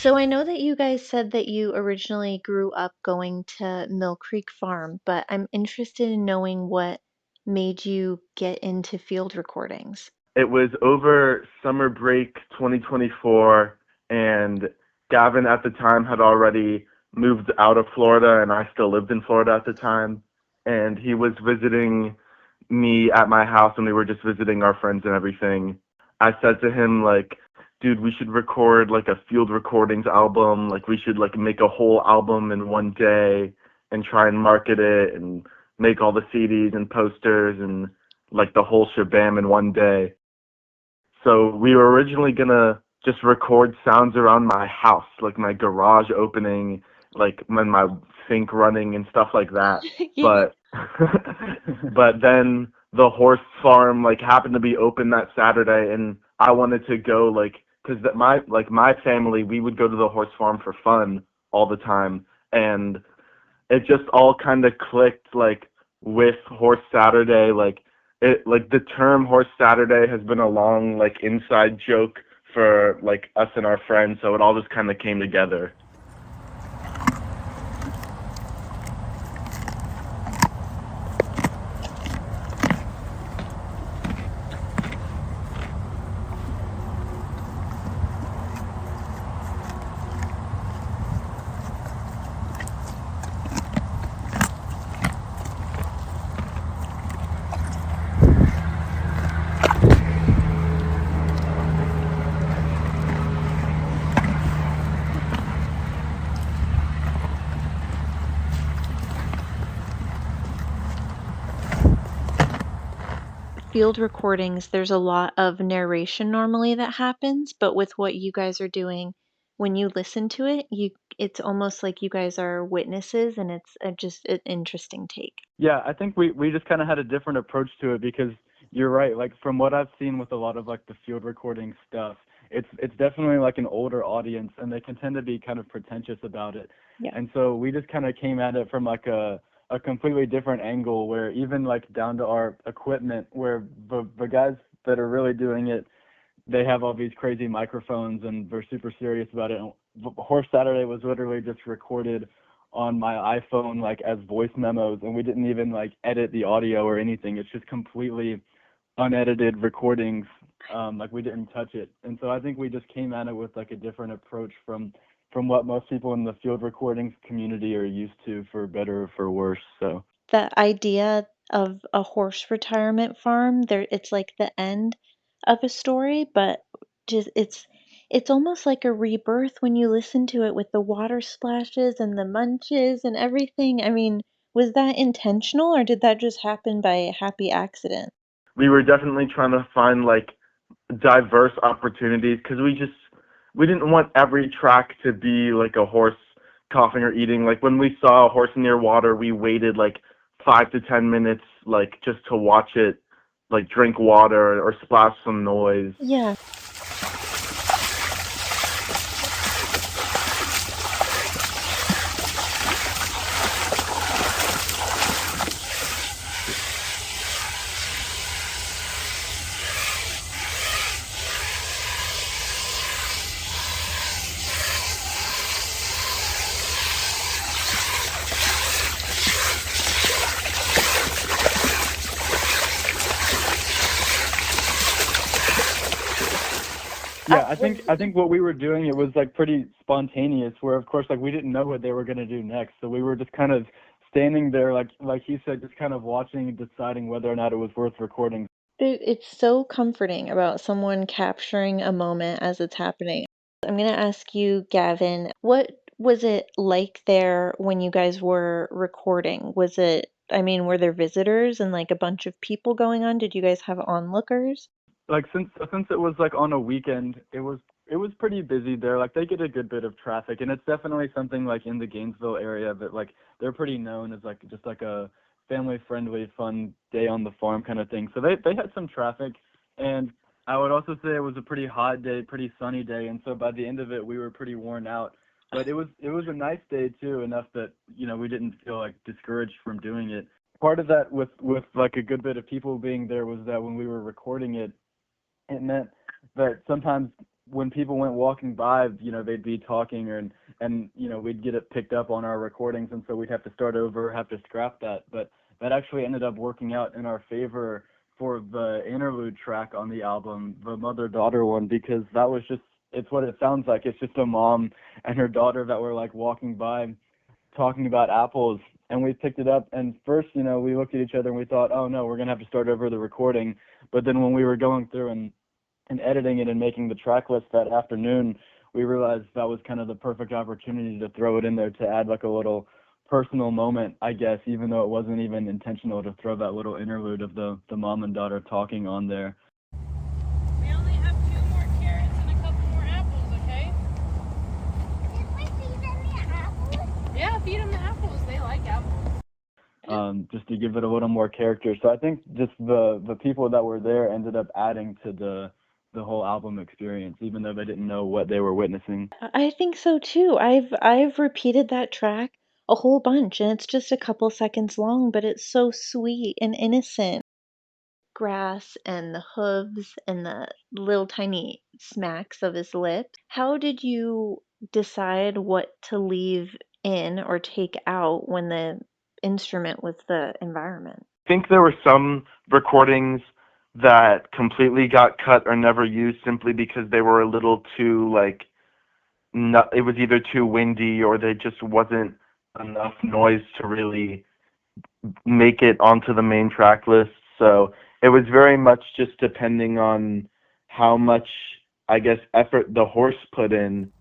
So I know that you guys said that you originally grew up going to Mill Creek Farm, but I'm interested in knowing what made you get into field recordings. It was over summer break 2024, and Gavin at the time had already moved out of Florida, and I still lived in Florida at the time. And he was visiting me at my house, and we were just visiting our friends and everything. I said to him, like, dude, we should record like a field recordings album. Like, we should like make a whole album in one day and try and market it and make all the CDs and posters and like the whole shabam in one day. So we were originally gonna just record sounds around my house, like my garage opening, like when my sink running and stuff like that. Yeah. But but then the horse farm like happened to be open that Saturday, and I wanted to go like because my family we would go to the horse farm for fun all the time, and it just all kind of clicked like with Horse Saturday. Like the term Horse Saturday has been a long like inside joke for like us and our friends, so it all just kind of came together. Field recordings, there's a lot of narration normally that happens, but with what you guys are doing, when you listen to it, it's almost like you guys are witnesses and it's just an interesting take. Yeah, I think we just kind of had a different approach to it because you're right. Like from what I've seen with a lot of like the field recording stuff, it's definitely like an older audience, and they can tend to be kind of pretentious about it. Yeah. And so we just kind of came at it from like a completely different angle, where even like down to our equipment, where the guys that are really doing it, they have all these crazy microphones and they're super serious about it. And Horse Saturday was literally just recorded on my iPhone like as voice memos, and we didn't even like edit the audio or anything. It's just completely unedited recordings. Like we didn't touch it. And so I think we just came at it with like a different approach from what most people in the field recordings community are used to, for better or for worse. So The idea of a horse retirement farm, there it's like the end of a story, but just it's almost like a rebirth when you listen to it with the water splashes and the munches and everything. I mean, was that intentional or did that just happen by a happy accident? We were definitely trying to find like diverse opportunities because we didn't want every track to be like a horse coughing or eating. Like when we saw a horse near water, we waited like 5 to 10 minutes like just to watch it like drink water or splash some noise. Yeah. yeah, I think what we were doing, it was like pretty spontaneous, where of course like we didn't know what they were gonna do next. So we were just kind of standing there like he said, just kind of watching and deciding whether or not it was worth recording. It's so comforting about someone capturing a moment as it's happening. I'm going to ask you, Gavin, what was it like there when you guys were recording? I mean, were there visitors and like a bunch of people going on? Did you guys have onlookers? Like since it was like on a weekend, it was pretty busy there. Like they get a good bit of traffic, and it's definitely something like in the Gainesville area that like they're pretty known as like just like a family friendly, fun day on the farm kind of thing. So they had some traffic, and I would also say it was a pretty hot day, pretty sunny day, and so by the end of it we were pretty worn out. But it was a nice day too, enough that we didn't feel like discouraged from doing it. Part of that with like a good bit of people being there was that when we were recording it, it meant that sometimes when people went walking by, they'd be talking, and we'd get it picked up on our recordings, and so we'd have to start over, have to scrap that. But that actually ended up working out in our favor for the interlude track on the album, the mother-daughter one, because that was just, it's what it sounds like. It's just a mom and her daughter that were like walking by talking about apples, and we picked it up, and first, we looked at each other and we thought, oh no, we're going to have to start over the recording. But then when we were going through and editing it and making the track list that afternoon, we realized that was kind of the perfect opportunity to throw it in there to add like a little personal moment, I guess, even though it wasn't even intentional to throw that little interlude of the mom and daughter talking on there. We only have 2 more carrots and a couple more apples, okay? Did we feed them the apples? Yeah, feed them the apples. They like apples. Just to give it a little more character. So I think just the people that were there ended up adding to the whole album experience, even though they didn't know what they were witnessing. I think so too. I've repeated that track a whole bunch, and it's just a couple seconds long, but it's so sweet and innocent. Grass and the hooves and the little tiny smacks of his lips. How did you decide what to leave in or take out when the instrument was the environment? I think there were some recordings that completely got cut or never used simply because they were a little too it was either too windy or there just wasn't enough noise to really make it onto the main track list. So it was very much just depending on how much, I guess, effort the horse put in.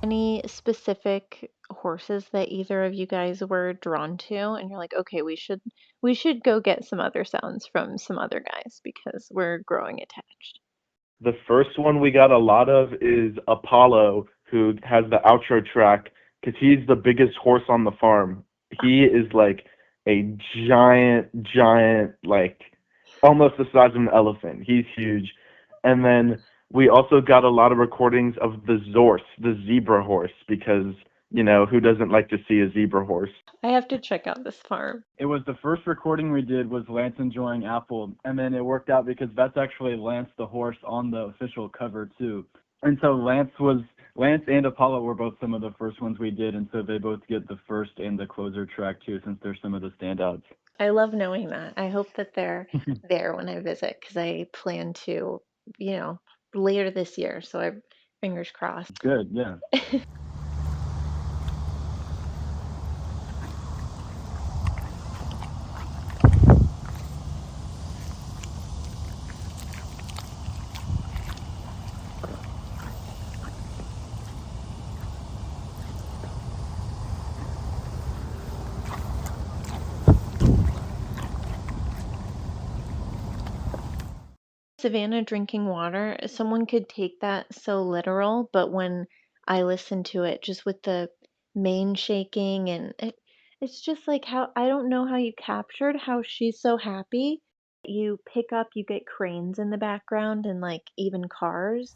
Any specific horses that either of you guys were drawn to and you're like, okay, we should go get some other sounds from some other guys because we're growing attached? The first one we got a lot of is Apollo, who has the outro track, because he's the biggest horse on the farm. He is like a giant, like almost the size of an elephant. He's huge. And then we also got a lot of recordings of the Zorse, the zebra horse, because, who doesn't like to see a zebra horse? I have to check out this farm. It was the first recording we did was Lance enjoying apple, and then it worked out because that's actually Lance the horse on the official cover too. And so Lance and Apollo were both some of the first ones we did, and so they both get the first and the closer track too, since they're some of the standouts. I love knowing that. I hope that they're there when I visit because I plan to, later this year. So fingers crossed. Good, yeah. Savannah drinking water, someone could take that so literal, but when I listen to it, just with the mane shaking and it's just like how I don't know how you captured how she's so happy. You pick up, you get cranes in the background and like even cars.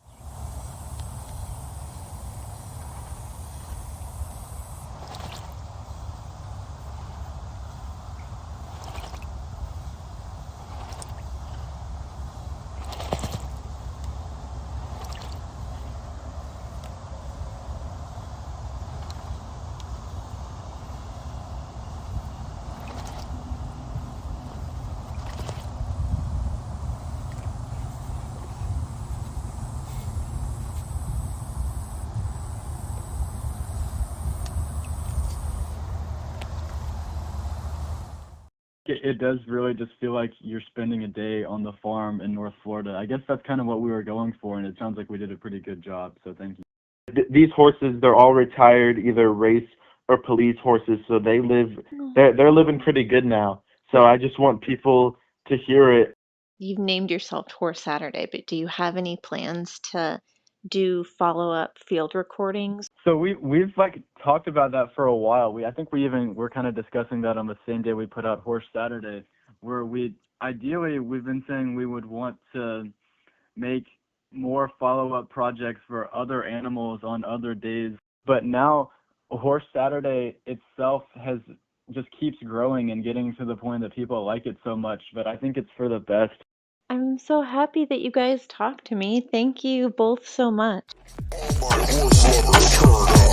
it does really just feel like you're spending a day on the farm in North Florida. I guess that's kind of what we were going for, and it sounds like we did a pretty good job. So thank you. These horses, they're all retired, either race or police horses, so they're living pretty good now. So I just want people to hear it. You've named yourself Horse Saturday, but do you have any plans to do follow-up field recordings? So we've like talked about that for a while. I think we're kind of discussing that on the same day we put out Horse Saturday, where we've been saying we would want to make more follow-up projects for other animals on other days. But now Horse Saturday itself just keeps growing and getting to the point that people like it so much, but I think it's for the best. I'm so happy that you guys talked to me. Thank you both so much. All my horse lovers turn up.